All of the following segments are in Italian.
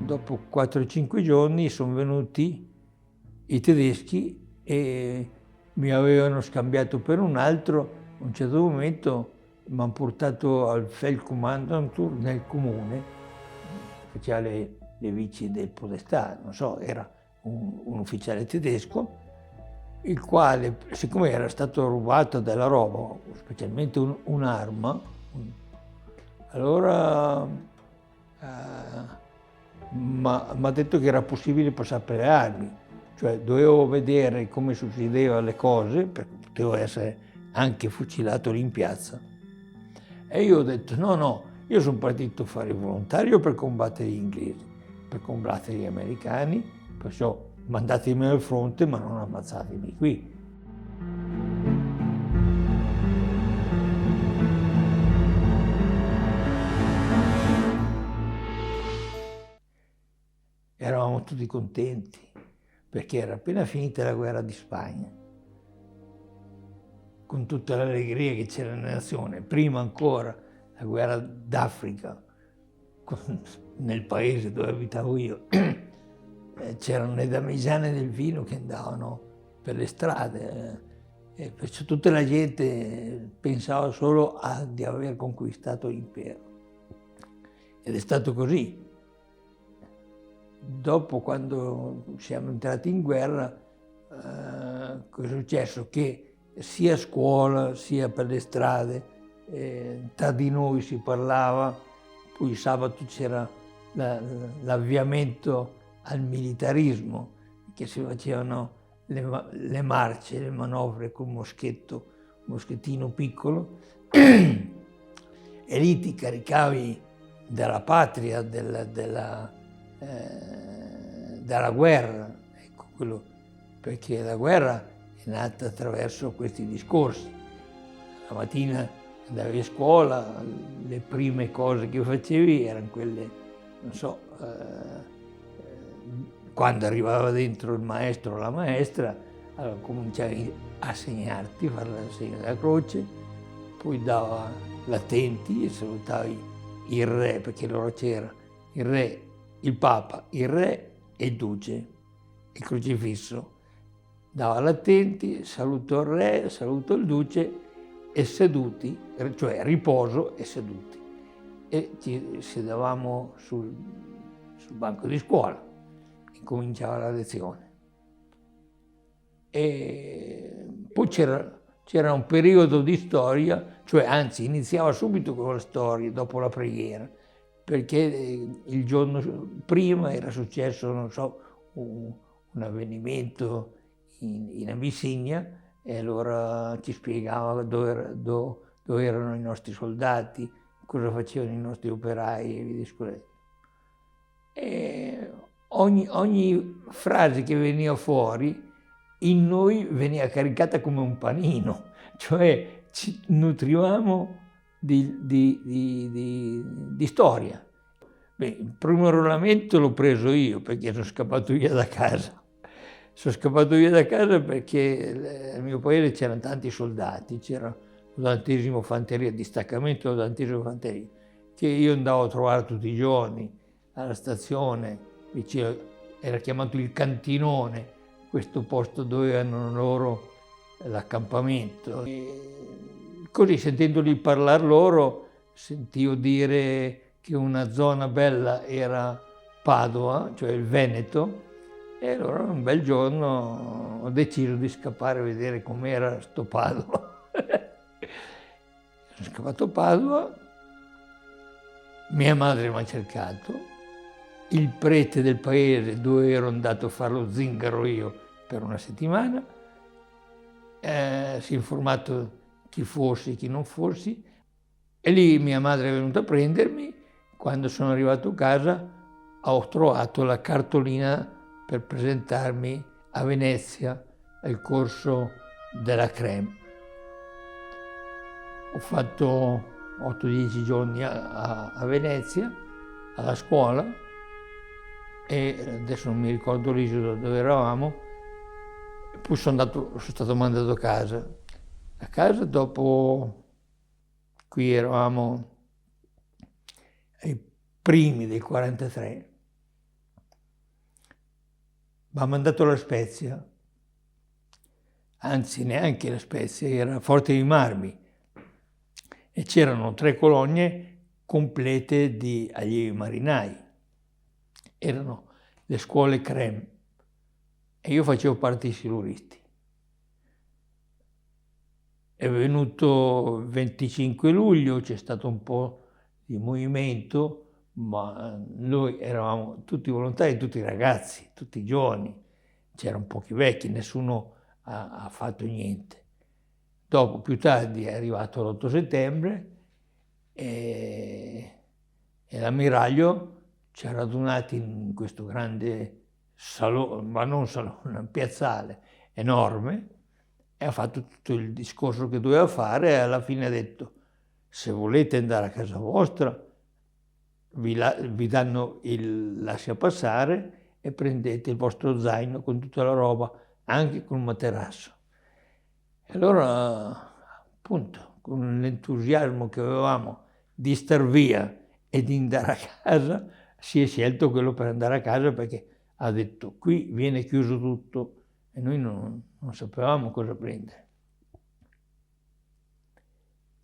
dopo 4-5 giorni sono venuti i tedeschi e mi avevano scambiato per un altro. A un certo momento mi hanno portato al Feldkommandantur nel comune, faceva le vici del podestà, non so, era un ufficiale tedesco, il quale, siccome era stato rubato della roba, specialmente un'arma, allora mi ha detto che era possibile passare per le armi, cioè dovevo vedere come succedevano le cose, perché potevo essere anche fucilato lì in piazza. E io ho detto no, io sono partito a fare il volontario per combattere gli inglesi, per combattere gli americani, perciò mandatemi al fronte ma non ammazzatemi qui. Eravamo tutti contenti, perché era appena finita la guerra di Spagna, con tutta l'allegria che c'era nella nazione. Prima ancora la guerra d'Africa, nel paese dove abitavo io, c'erano le damigiane del vino che andavano per le strade, e perciò tutta la gente pensava solo di aver conquistato l'impero. Ed è stato così. Dopo, quando siamo entrati in guerra, cosa è successo? Che sia a scuola, sia per le strade, tra di noi si parlava, poi sabato c'era l'avviamento al militarismo, che si facevano le marce, le manovre col moschettino piccolo, e lì ti caricavi della patria, della guerra, ecco, perché la guerra è nata attraverso questi discorsi. La mattina andavi a scuola, le prime cose che facevi erano quelle, non so, quando arrivava dentro il maestro o la maestra, allora cominciavi a segnarti, a fare la segno della croce, poi dava l'attenti e salutavi il re, perché allora c'era il re, il Papa, il Re e il Duce, il crocifisso. Dava l'attenti, saluto il Re, saluto il Duce e seduti, cioè riposo e seduti. E ci sedevamo sul banco di scuola e cominciava la lezione. E poi c'era un periodo di storia, cioè anzi iniziava subito con la storia, dopo la preghiera, perché il giorno prima era successo, non so, un avvenimento in Abissinia e allora ci spiegava dove erano i nostri soldati, cosa facevano i nostri operai e via discorrendo. E ogni frase che veniva fuori in noi veniva caricata come un panino, cioè ci nutrivamo di storia. Beh, il primo arruolamento l'ho preso io perché sono scappato via da casa. Sono scappato via da casa perché nel mio paese c'erano tanti soldati, c'era l'80° fanteria, distaccamento dell'80° fanteria, che io andavo a trovare tutti i giorni alla stazione, vicino, era chiamato il Cantinone, questo posto dove avevano loro l'accampamento. Così, sentendoli parlare loro, sentivo dire che una zona bella era Padova, cioè il Veneto, e allora un bel giorno ho deciso di scappare a vedere com'era sto Padova. Sono scappato a Padova, mia madre mi ha cercato, il prete del paese dove ero andato a fare lo zingaro io per una settimana, si è informato chi fossi, chi non fossi, e lì mia madre è venuta a prendermi. Quando sono arrivato a casa ho trovato la cartolina per presentarmi a Venezia al corso della Crème. Ho fatto 8-10 giorni a Venezia, alla scuola, e adesso non mi ricordo l'isola dove eravamo, poi sono stato mandato a casa. A casa dopo, qui eravamo ai primi del 43, m'ha mandato La Spezia, anzi neanche La Spezia, era Forte dei Marmi, e c'erano 3 colonie complete di allievi marinai. Erano le scuole CREM e io facevo parte dei siluristi. È venuto il 25 luglio, c'è stato un po' di movimento, ma noi eravamo tutti volontari, tutti ragazzi, tutti giovani, c'erano pochi vecchi, nessuno ha fatto niente. Dopo, più tardi, è arrivato l'8 settembre e l'ammiraglio ci ha radunati in questo grande salone, ma non salone, un piazzale enorme, e ha fatto tutto il discorso che doveva fare, e alla fine ha detto: se volete andare a casa vostra, vi danno il lasciapassare e prendete il vostro zaino con tutta la roba, anche con un materasso. E allora, appunto, con l'entusiasmo che avevamo di star via e di andare a casa, si è scelto quello per andare a casa, perché ha detto: qui viene chiuso tutto, e noi non sapevamo cosa prendere.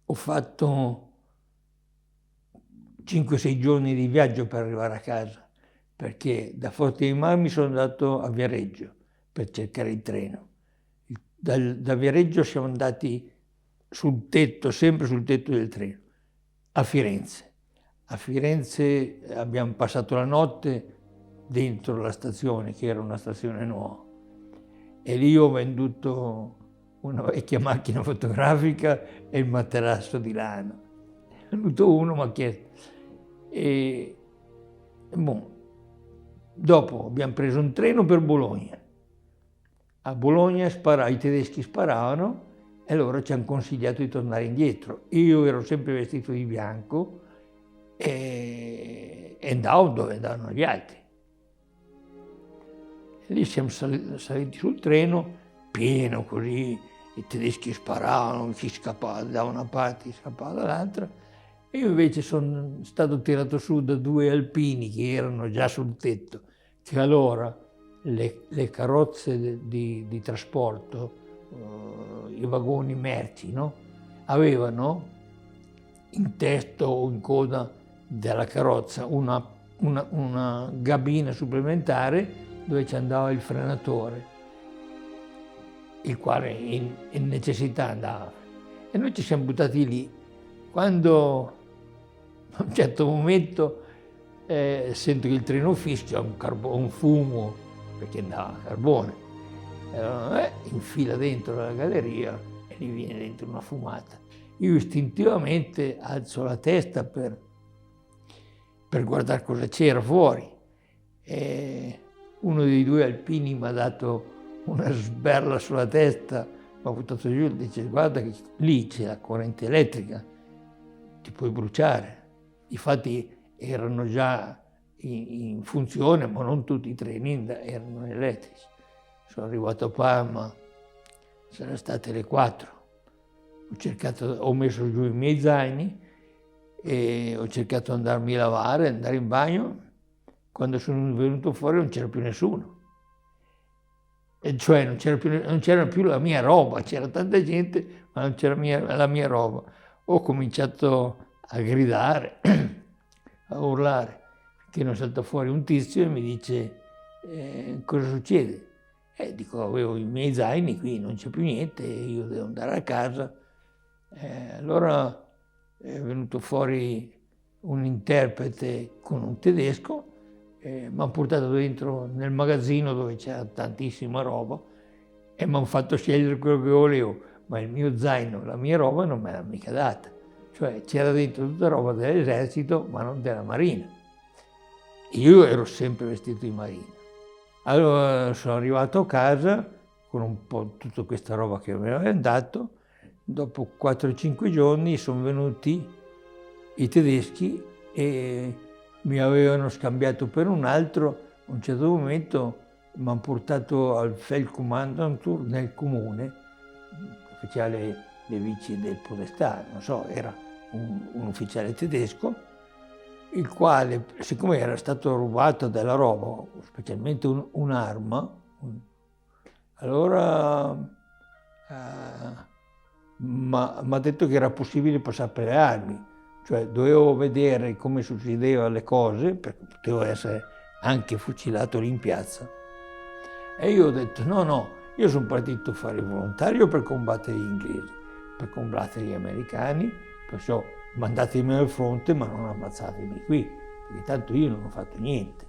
Ho fatto 5-6 giorni di viaggio per arrivare a casa, perché da Forte dei Marmi sono andato a Viareggio per cercare il treno. Da Viareggio siamo andati sul tetto, sempre sul tetto del treno, a Firenze. A Firenze abbiamo passato la notte dentro la stazione, che era una stazione nuova, e lì ho venduto una vecchia macchina fotografica e il materasso di lana. È venuto uno, mi ha chiesto. E boh. Dopo abbiamo preso un treno per Bologna. A Bologna i tedeschi sparavano e loro ci hanno consigliato di tornare indietro. Io ero sempre vestito di bianco e andavo dove andavano gli altri. E lì siamo saliti sul treno, pieno così, i tedeschi sparavano, chi scappava da una parte, chi scappava dall'altra. E io invece sono stato tirato su da 2 alpini che erano già sul tetto, che allora le carrozze di trasporto, i vagoni merci, no? Avevano in testa o in coda della carrozza una gabina supplementare dove ci andava il frenatore, il quale in necessità andava. E noi ci siamo buttati lì. Quando a un certo momento sento che il treno fischia, un fumo, perché andava a carbone, infila dentro la galleria e gli viene dentro una fumata. Io istintivamente alzo la testa per guardare cosa c'era fuori, e uno dei 2 alpini mi ha dato una sberla sulla testa, mi ha buttato giù e dice: guarda che lì c'è la corrente elettrica, ti puoi bruciare. Infatti erano già in funzione, ma non tutti i treni erano elettrici. Sono arrivato a Parma, saranno state le 4. Ho messo giù i miei zaini e ho cercato di andarmi a lavare, andare in bagno. Quando sono venuto fuori non c'era più nessuno. E cioè non c'era più la mia roba, c'era tanta gente, ma non c'era la mia roba. Ho cominciato a gridare, a urlare, che non salta fuori un tizio e mi dice: cosa succede? Dico: avevo i miei zaini qui, non c'è più niente, io devo andare a casa. Allora è venuto fuori un interprete con un tedesco, mi hanno portato dentro nel magazzino dove c'era tantissima roba e mi hanno fatto scegliere quello che volevo, ma il mio zaino, la mia roba non me l'hanno mica data. Cioè c'era dentro tutta roba dell'esercito, ma non della marina. Io ero sempre vestito di marina. Allora sono arrivato a casa con un po' tutta questa roba che mi avevano dato. Dopo 4-5 giorni sono venuti i tedeschi e mi avevano scambiato per un altro. A un certo momento mi hanno portato al Feldkommandantur nel comune, faceva le vici del podestà, non so, era un ufficiale tedesco, il quale, siccome era stato rubato della roba, specialmente un'arma, allora m'ha detto che era possibile passare per le armi, cioè dovevo vedere come succedevano le cose, perché potevo essere anche fucilato lì in piazza. E io ho detto no, io sono partito a fare il volontario per combattere gli inglesi, per combattere gli americani, perciò mandatemi al fronte ma non ammazzatemi qui, perché tanto io non ho fatto niente.